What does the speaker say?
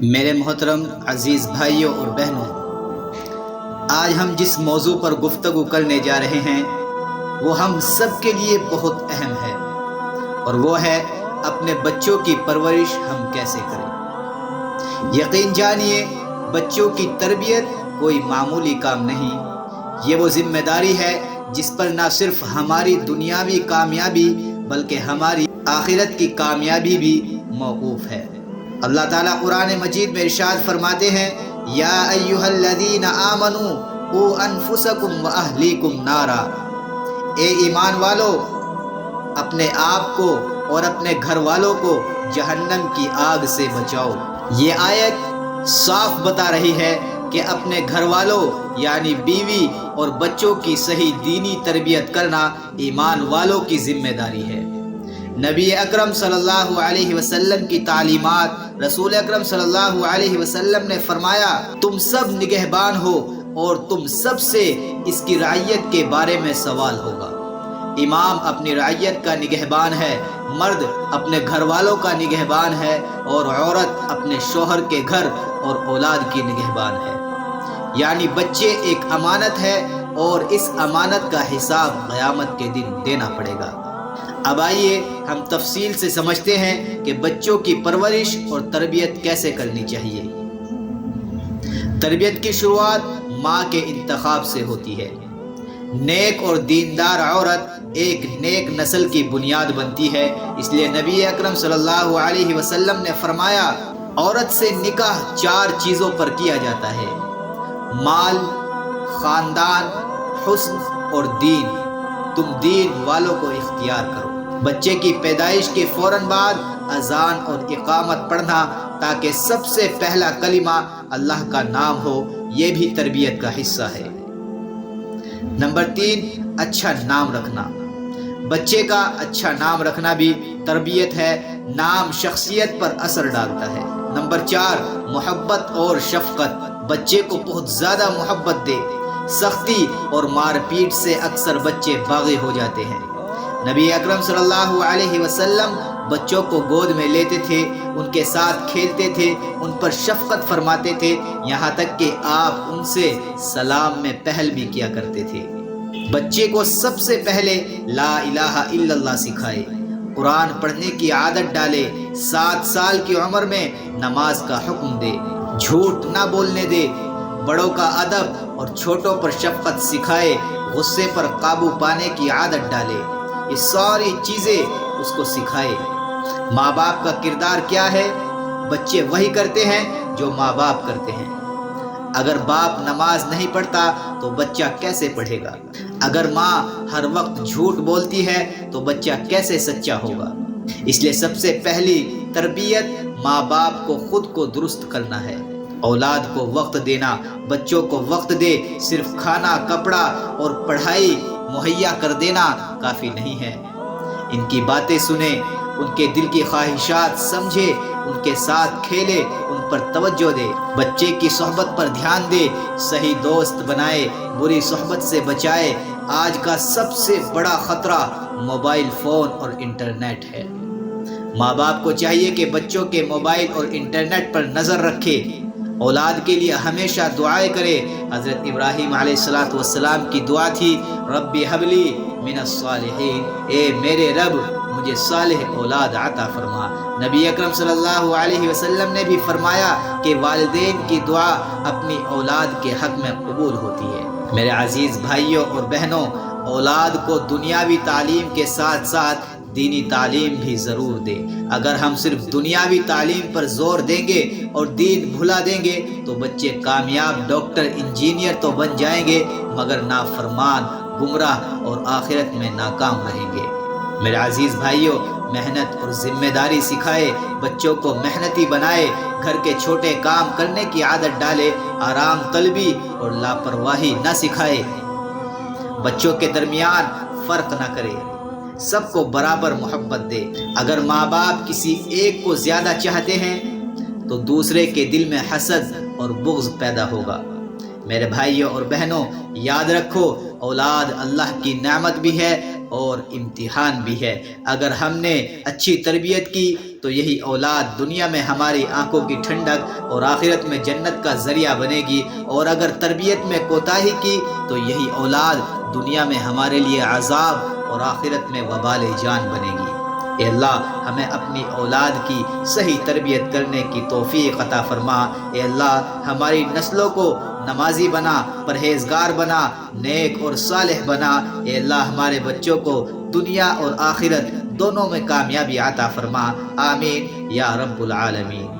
میرے محترم عزیز بھائیوں اور بہنوں، آج ہم جس موضوع پر گفتگو کرنے جا رہے ہیں وہ ہم سب کے لیے بہت اہم ہے، اور وہ ہے اپنے بچوں کی پرورش ہم کیسے کریں۔ یقین جانیے، بچوں کی تربیت کوئی معمولی کام نہیں، یہ وہ ذمہ داری ہے جس پر نہ صرف ہماری دنیاوی کامیابی بلکہ ہماری آخرت کی کامیابی بھی موقوف ہے۔ اللہ تعالیٰ قرآن مجید میں ارشاد فرماتے ہیں، یا ایھا الذین آمنوا قوا انفسکم واہلیکم نارا، اے ایمان والو، اپنے آپ کو اور اپنے گھر والوں کو جہنم کی آگ سے بچاؤ۔ یہ آیت صاف بتا رہی ہے کہ اپنے گھر والوں یعنی بیوی اور بچوں کی صحیح دینی تربیت کرنا ایمان والوں کی ذمہ داری ہے۔ نبی اکرم صلی اللہ علیہ وسلم کی تعلیمات، رسول اکرم صلی اللہ علیہ وسلم نے فرمایا، تم سب نگہبان ہو اور تم سب سے اس کی رعیت کے بارے میں سوال ہوگا۔ امام اپنی رعیت کا نگہبان ہے، مرد اپنے گھر والوں کا نگہبان ہے، اور عورت اپنے شوہر کے گھر اور اولاد کی نگہبان ہے۔ یعنی بچے ایک امانت ہے اور اس امانت کا حساب قیامت کے دن دینا پڑے گا۔ اب آئیے ہم تفصیل سے سمجھتے ہیں کہ بچوں کی پرورش اور تربیت کیسے کرنی چاہیے۔ تربیت کی شروعات ماں کے انتخاب سے ہوتی ہے۔ نیک اور دیندار عورت ایک نیک نسل کی بنیاد بنتی ہے، اس لیے نبی اکرم صلی اللہ علیہ وسلم نے فرمایا، عورت سے نکاح 4 چیزوں پر کیا جاتا ہے: مال، خاندان، حسن اور دین۔ تم دین والوں کو اختیار کرو۔ بچے کی پیدائش کے فوراً بعد اذان اور اقامت پڑھنا تاکہ سب سے پہلا کلمہ اللہ کا نام ہو، یہ بھی تربیت کا حصہ ہے۔ نمبر 3، اچھا نام رکھنا۔ بچے کا اچھا نام رکھنا بھی تربیت ہے، نام شخصیت پر اثر ڈالتا ہے۔ نمبر 4، محبت اور شفقت۔ بچے کو بہت زیادہ محبت دے، سختی اور مار پیٹ سے اکثر بچے باغی ہو جاتے ہیں۔ نبی اکرم صلی اللہ علیہ وسلم بچوں کو گود میں لیتے تھے، ان کے ساتھ کھیلتے تھے، ان پر شفقت فرماتے تھے، یہاں تک کہ آپ ان سے سلام میں پہل بھی کیا کرتے تھے۔ بچے کو سب سے پہلے لا الہ الا اللہ سکھائے، قرآن پڑھنے کی عادت ڈالے، 7 سال کی عمر میں نماز کا حکم دے، جھوٹ نہ بولنے دے، بڑوں کا ادب اور چھوٹوں پر شفقت سکھائے، غصے پر قابو پانے کی عادت ڈالے، یہ ساری چیزیں اس کو سکھائے۔ ماں باپ کا کردار کیا ہے؟ بچے وہی کرتے ہیں جو ماں باپ کرتے ہیں۔ اگر باپ نماز نہیں پڑھتا تو بچہ کیسے پڑھے گا؟ اگر ماں ہر وقت جھوٹ بولتی ہے تو بچہ کیسے سچا ہوگا؟ اس لیے سب سے پہلی تربیت ماں باپ کو خود کو درست کرنا ہے۔ اولاد کو وقت دینا، بچوں کو وقت دے، صرف کھانا، کپڑا اور پڑھائی مہیا کر دینا کافی نہیں ہے۔ ان کی باتیں سنیں، ان کے دل کی خواہشات سمجھے، ان کے ساتھ کھیلے، ان پر توجہ دے، بچے کی صحبت پر دھیان دے، صحیح دوست بنائے، بری صحبت سے بچائے۔ آج کا سب سے بڑا خطرہ موبائل فون اور انٹرنیٹ ہے۔ ماں باپ کو چاہیے کہ بچوں کے موبائل اور انٹرنیٹ پر نظر رکھے، اولاد کے لیے ہمیشہ دعائیں کرے۔ حضرت ابراہیم علیہ السلام کی دعا تھی، رب ھب لی من الصالحین، اے میرے رب مجھے صالح اولاد عطا فرما۔ نبی اکرم صلی اللہ علیہ وسلم نے بھی فرمایا کہ والدین کی دعا اپنی اولاد کے حق میں قبول ہوتی ہے۔ میرے عزیز بھائیوں اور بہنوں، اولاد کو دنیاوی تعلیم کے ساتھ ساتھ دینی تعلیم بھی ضرور دے۔ اگر ہم صرف دنیاوی تعلیم پر زور دیں گے اور دین بھلا دیں گے تو بچے کامیاب ڈاکٹر، انجینئر تو بن جائیں گے مگر نافرمان، گمراہ اور آخرت میں ناکام رہیں گے۔ میرے عزیز بھائیوں، محنت اور ذمہ داری سکھائے، بچوں کو محنتی بنائے، گھر کے چھوٹے کام کرنے کی عادت ڈالے، آرام طلبی اور لاپرواہی نہ سکھائے۔ بچوں کے درمیان فرق نہ کرے، سب کو برابر محبت دے۔ اگر ماں باپ کسی ایک کو زیادہ چاہتے ہیں تو دوسرے کے دل میں حسد اور بغض پیدا ہوگا۔ میرے بھائیوں اور بہنوں، یاد رکھو، اولاد اللہ کی نعمت بھی ہے اور امتحان بھی ہے۔ اگر ہم نے اچھی تربیت کی تو یہی اولاد دنیا میں ہماری آنکھوں کی ٹھنڈک اور آخرت میں جنت کا ذریعہ بنے گی، اور اگر تربیت میں کوتاہی کی تو یہی اولاد دنیا میں ہمارے لیے عذاب اور آخرت میں وبال جان بنے گی۔ اے اللہ ہمیں اپنی اولاد کی صحیح تربیت کرنے کی توفیق عطا فرما۔ اے اللہ ہماری نسلوں کو نمازی بنا، پرہیزگار بنا، نیک اور صالح بنا۔ اے اللہ ہمارے بچوں کو دنیا اور آخرت دونوں میں کامیابی عطا فرما۔ آمین یا رب العالمین۔